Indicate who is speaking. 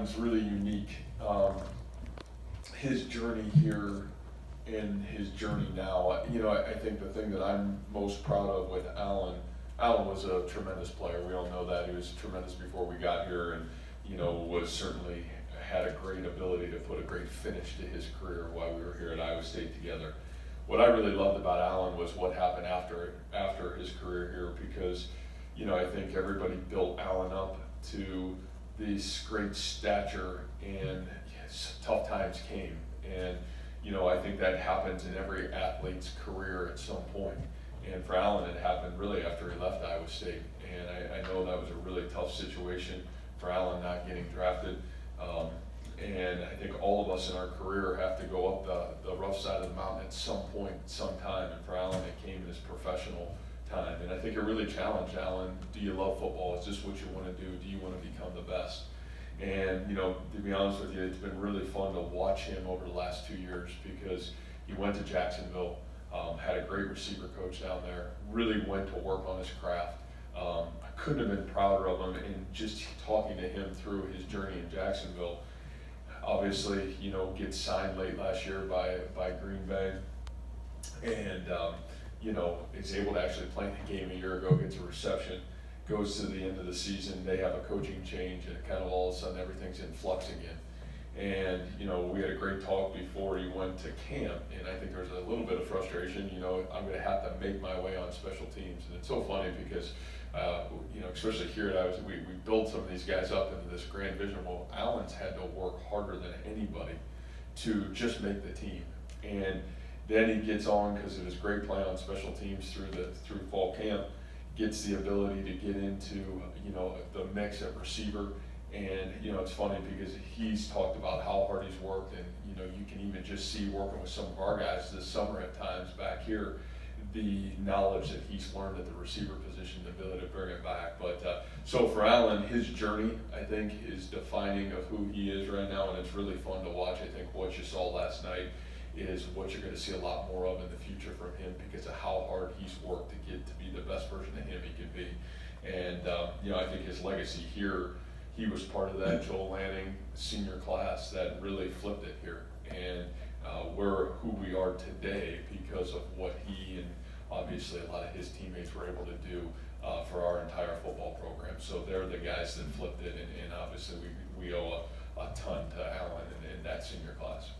Speaker 1: Allen's really unique. His journey here and his journey now, I think the thing that I'm most proud of with Allen was a tremendous player. We all know that. He was tremendous before we got here, and, was certainly had a great ability to put a great finish to his career while we were here at Iowa State together. What I really loved about Allen was what happened after his career here, because, I think everybody built Allen up to this great stature, and yes, tough times came. And, I think that happens in every athlete's career at some point. And for Allen, it happened really after he left Iowa State. And I know that was a really tough situation for Allen not getting drafted. And I think all of us in our career have to go up the rough side of the mountain at some point, sometime. And for Allen, it came in his professional time. And I think it really challenged Allen. Do you love football? Is this what you want to do? Do you want to become the best? And, to be honest with you, it's been really fun to watch him over the last 2 years, because he went to Jacksonville, had a great receiver coach down there, really went to work on his craft. I couldn't have been prouder of him, and just talking to him through his journey in Jacksonville. Obviously, gets signed late last year by Green Bay, and, is able to actually play the game a year ago, gets a reception. Goes to the end of the season, they have a coaching change, and kind of all of a sudden everything's in flux again. And, we had a great talk before he went to camp, and I think there was a little bit of frustration. I'm going to have to make my way on special teams. And it's so funny because, especially here at Iowa, we build some of these guys up into this grand vision. Well, Allen's had to work harder than anybody to just make the team. And then he gets on, because it was great playing on special teams through fall camp, gets the ability to get into, the mix at receiver. And, it's funny because he's talked about how hard he's worked, and, you can even just see working with some of our guys this summer at times back here, the knowledge that he's learned at the receiver position, the ability to bring it back. But so for Allen, his journey, I think, is defining of who he is right now, and it's really fun to watch. I think what you saw last night is what you're going to see a lot more of in the future from him, because of how hard he's worked to get to be the best version of him he can be. And, I think his legacy here, he was part of that Joel Lanning senior class that really flipped it here. And we're who we are today because of what he and obviously a lot of his teammates were able to do for our entire football program. So they're the guys that flipped it, and obviously we owe a ton to Allen and that senior class.